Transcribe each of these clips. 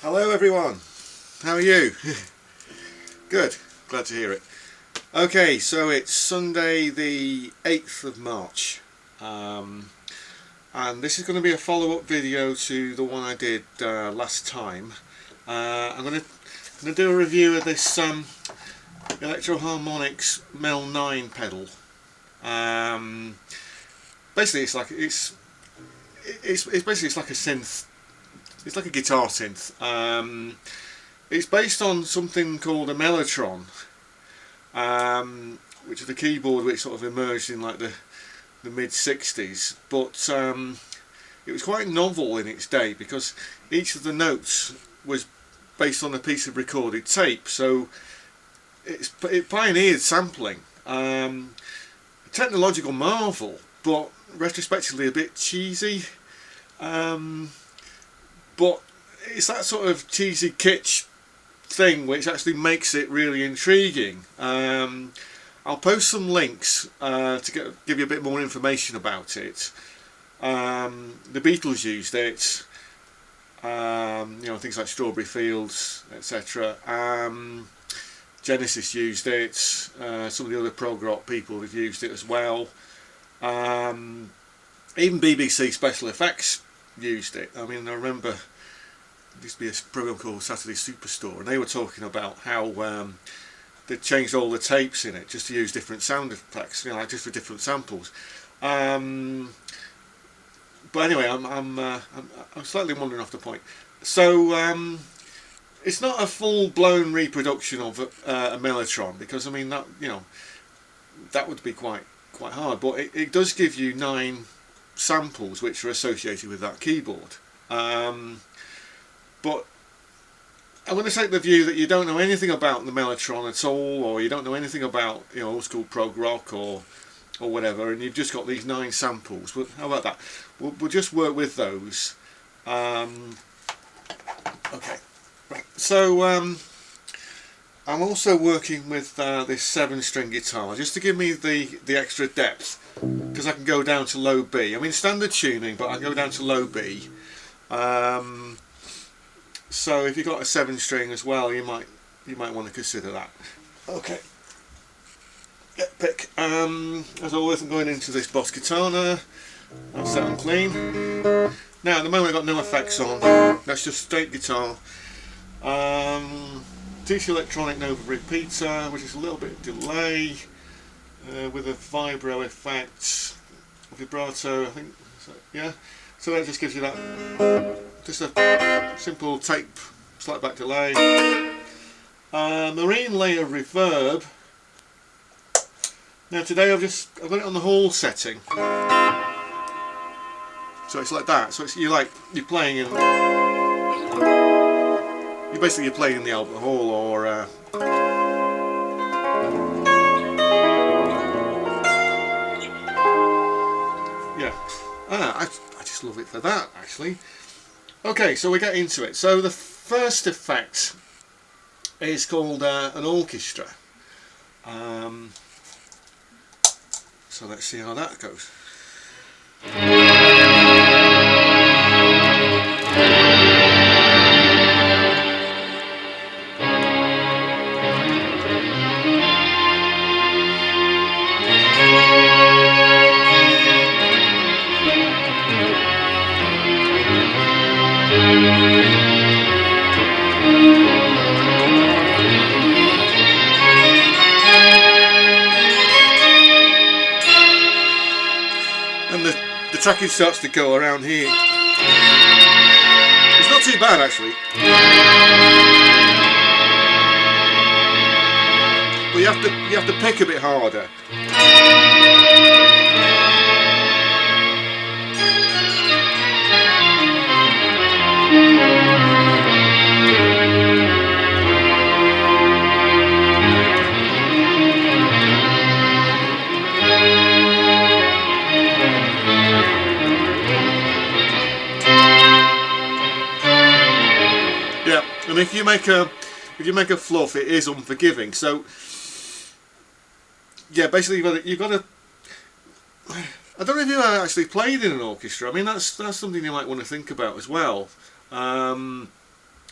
Hello everyone, how are you? Good, glad to hear it. Okay, so it's Sunday the 8th of March and this is going to be a follow-up video to the one I did last time. I'm going to do a review of this Electro Harmonix Mel9 pedal. Basically it's like it's like a synth. It's like a guitar synth. It's based on something called a Mellotron, which is a keyboard which sort of emerged in like the mid-60s. But it was quite novel in its day because each of the notes was based on a piece of recorded tape. So it pioneered sampling. A technological marvel, but retrospectively a bit cheesy. But it's that sort of cheesy kitsch thing which actually makes it really intriguing. I'll post some links to give you a bit more information about it. The Beatles used it, you know, things like Strawberry Fields, etc. Genesis used it, some of the other prog rock people have used it as well. Even BBC Special Effects used it. I mean, I remember there used to be a program called Saturday Superstore, and they were talking about how they changed all the tapes in it just to use different sound effects, you know, like just for different samples. But anyway, I'm slightly wandering off the point. So it's not a full-blown reproduction of a Mellotron, because I mean that, you know, that would be quite hard. But it does give you 9 samples which are associated with that keyboard. But I'm going to take the view that you don't know anything about the Mellotron at all, or you don't know anything about, you know, old school prog rock or whatever, and you've just got these 9 samples. But how about that? We'll just work with those. Okay, right. So I'm also working with this 7-string guitar just to give me the extra depth, because I can go down to low B. I mean standard tuning, but I can go down to low B. So if you've got a 7-string as well, you might want to consider that. Okay. Get pick. As always, I'm going into this Boss Katana. I'll set them clean. Now at the moment I've got no effects on. That's just straight guitar. DC Electronic Nova repeater, which is a little bit of delay, with a vibro effect, vibrato, I think. So, yeah. So that just gives you that, just a simple tape, slight back delay. Marine layer reverb. Now today I've got it on the hall setting. So it's like that. So it's you're playing in, you're playing in the Albert Hall, or yeah. I just love it for that, actually. Okay, so we get into it. So the first effect is called an orchestra. So let's see how that goes. And the tracking starts to go around here. It's not too bad actually, but you have to pick a bit harder. And if you make a fluff, it is unforgiving. So yeah, basically you've got to I don't know if you've actually played in an orchestra. I mean, that's something you might want to think about as well.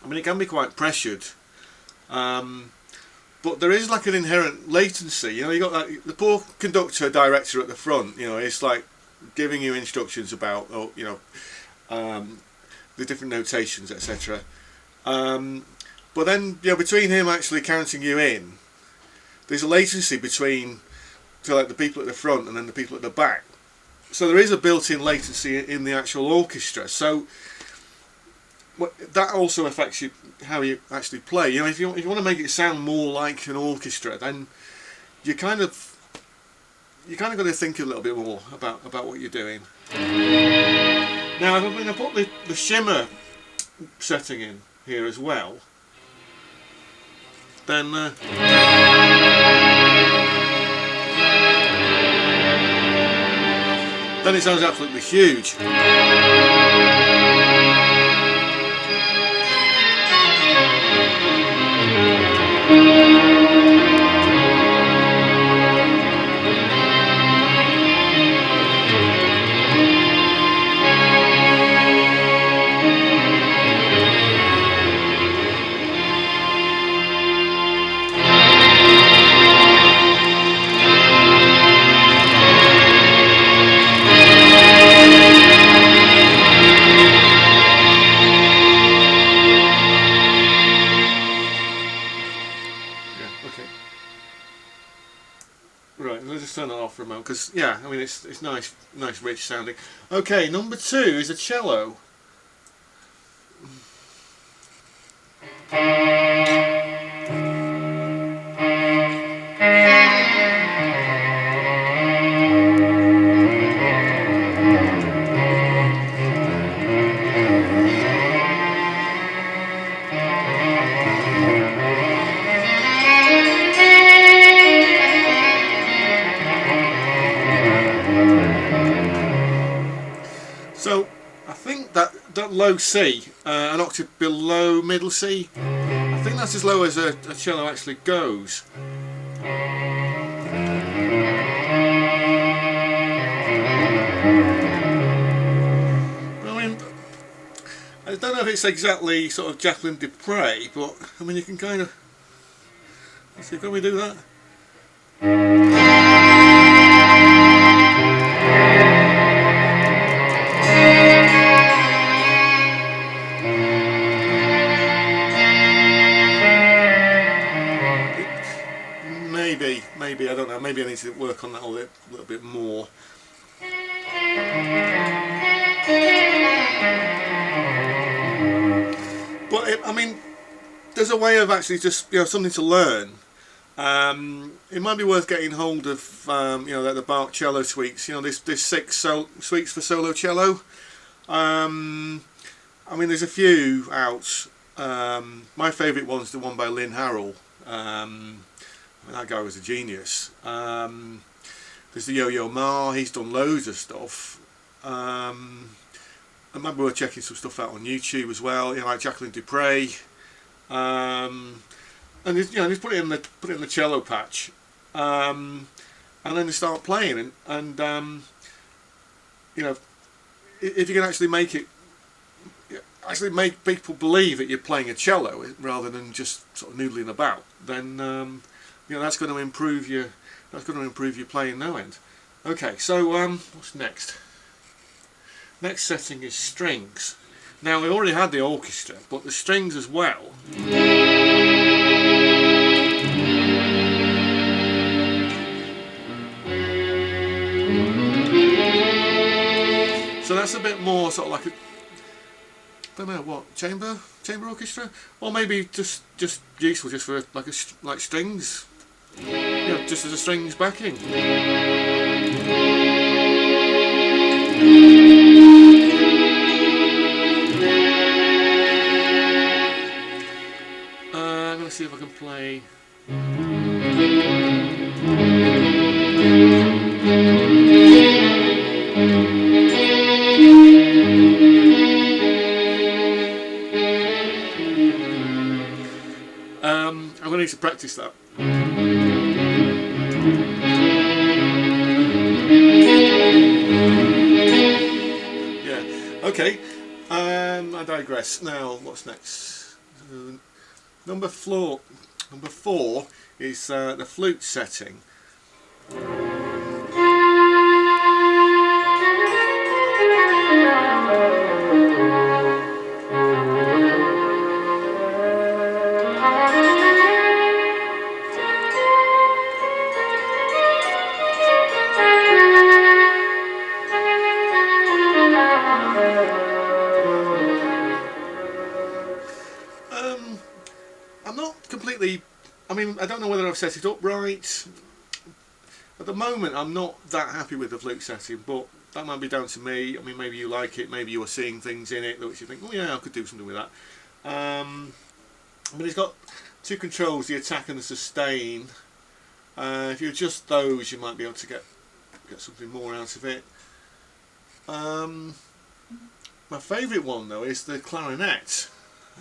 I mean, it can be quite pressured, but there is like an inherent latency. You know, you got that the poor conductor director at the front. You know, it's like giving you instructions about, oh, you know, the different notations, etc. But then, you know, between him actually counting you in, there's a latency between, so like the people at the front and then the people at the back. So there is a built-in latency in the actual orchestra. So that also affects you how you actually play. You know, if you want to make it sound more like an orchestra, then you kind of got to think a little bit more about what you're doing. Now, if I'm going to put the shimmer setting in here as well, then it sounds absolutely huge. Right, let's just turn that off for a moment, because yeah, I mean it's nice, rich sounding. Okay, number 2 is a cello. So I think that low C, an octave below middle C, I think that's as low as a cello actually goes. I mean, I don't know if it's exactly sort of Jacqueline Dupre, but I mean you can kind of, let's see, can we do that? Maybe, I don't know, maybe I need to work on that a little bit more. But I mean, there's a way of actually just, you know, something to learn. It might be worth getting hold of, you know, the Bach cello suites. You know, there's 6 suites for solo cello. I mean, there's a few out. My favourite one's the one by Lynn Harrell. That guy was a genius. There's the Yo-Yo Ma, he's done loads of stuff. I remember we were checking some stuff out on YouTube as well, you know, like Jacqueline Dupre. And just, you know, just put it in the cello patch, and then they start playing, and you know, if you can actually make people believe that you're playing a cello rather than just sort of noodling about, then you know, that's going to improve your playing no end. Okay, so what's next? Next setting is strings. Now we already had the orchestra, but the strings as well. So that's a bit more sort of like a, I don't know what, chamber orchestra, or maybe just useful just for like strings. You know, just as a strings backing. I'm going to see if I can play. I'm going to need to practice that. Yeah, okay, I digress. Now, what's next? Number four is the flute setting. I'm not completely, I mean, I don't know whether I've set it up right. At the moment I'm not that happy with the flute setting, but that might be down to me. I mean, maybe you like it, maybe you are seeing things in it which you think, oh yeah, I could do something with that. But it's got two controls, the attack and the sustain. If you adjust those, you might be able to get something more out of it. My favourite one though is the clarinet.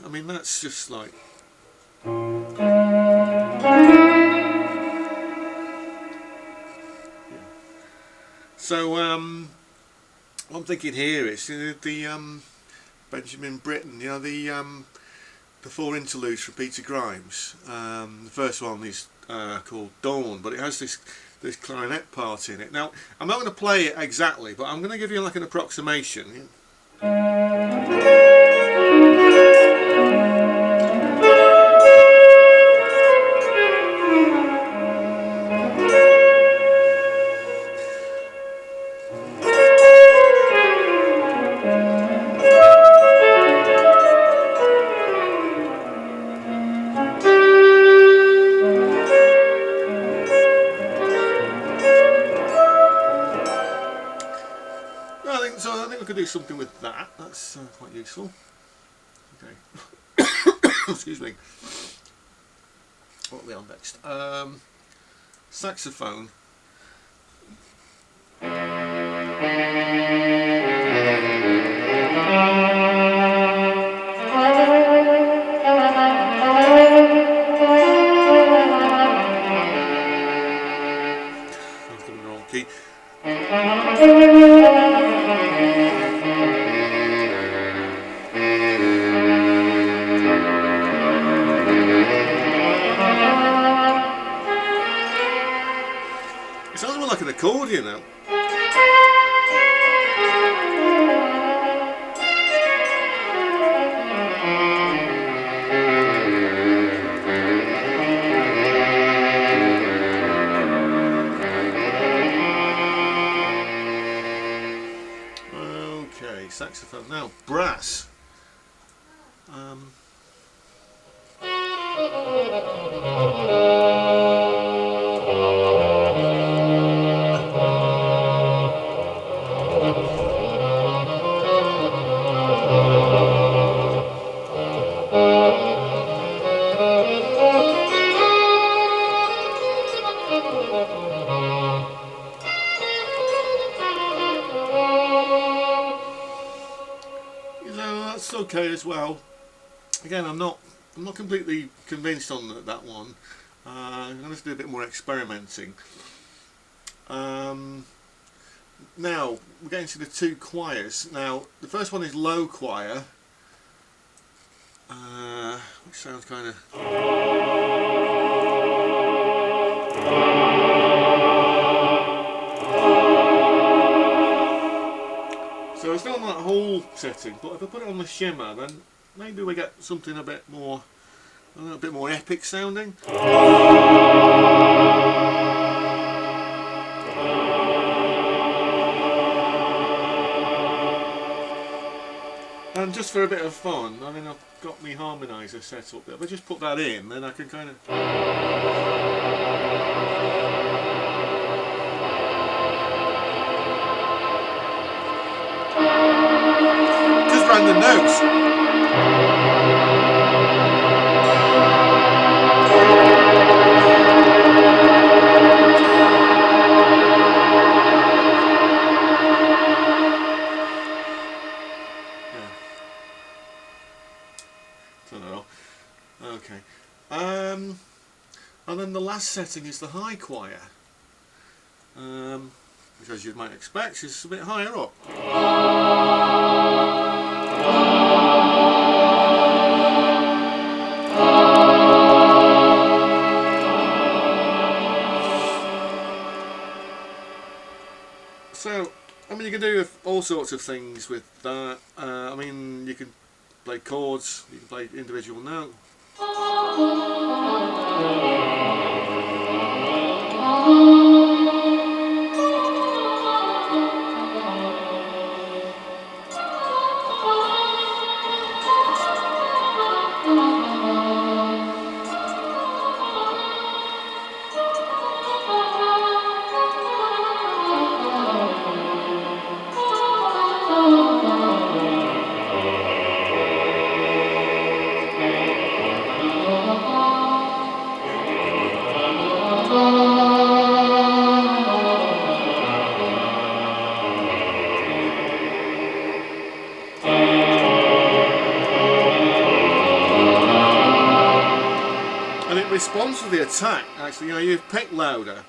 I mean, that's just like, so what I'm thinking here is the Benjamin Britten, you know, the four interludes from Peter Grimes. The first one is called Dawn, but it has this clarinet part in it. Now, I'm not going to play it exactly, but I'm going to give you like an approximation. I think we could do something with that. That's quite useful. Okay. Excuse me. What are we on next? Saxophone. That's in the wrong key. It sounds more like an accordion now. Okay, saxophone. Now, brass. That's okay as well. Again, I'm not completely convinced on that one. I'm going to do a bit more experimenting. Now we're getting to the two choirs. Now the first one is low choir, which sounds kind of. So it's not on that whole setting, but if I put it on the shimmer, then maybe we get something a bit more epic sounding. And just for a bit of fun, I mean, I've got my harmonizer set up there. If I just put that in, then I can kind of. Random notes. Yeah. Don't know. Okay. And then the last setting is the high choir, which, as you might expect, is a bit higher up. all sorts of things with that. I mean, you can play chords, you can play individual notes. And it responds to the attack, actually. You know, you've picked louder.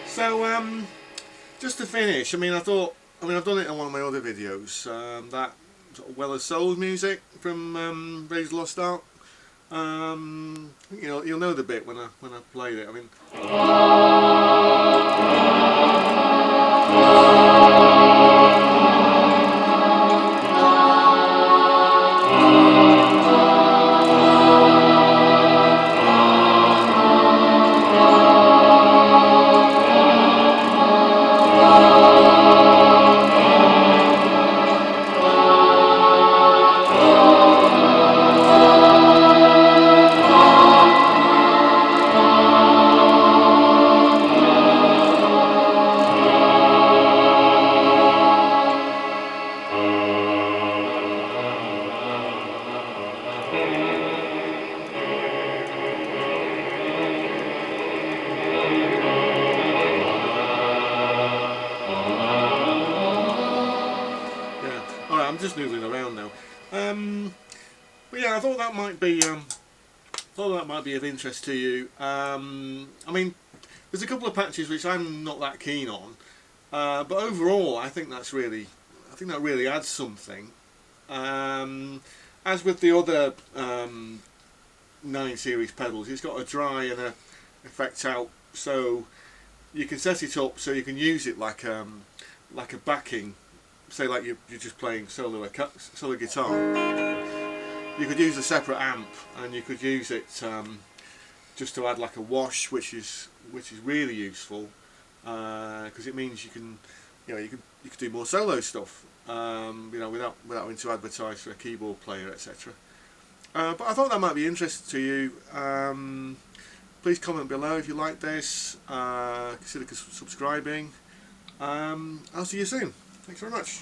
So, just to finish, I mean, I've done it in one of my other videos, that sort of Well as Soul music from Raise the Lost Ark. You'll know the bit when I played it. I mean, I'm just noodling around now. But yeah, I thought that might be of interest to you. I mean, there's a couple of patches which I'm not that keen on, but overall, I think that really adds something. As with the other 9 series pedals, it's got a dry and a effect out, so you can set it up so you can use it like a backing. Say like you're just playing solo guitar, you could use a separate amp, and you could use it just to add like a wash, which is really useful, because it means you can do more solo stuff, without having to advertise for a keyboard player, etc. But I thought that might be interesting to you. Please comment below if you like this. Consider subscribing. I'll see you soon. Thanks very much.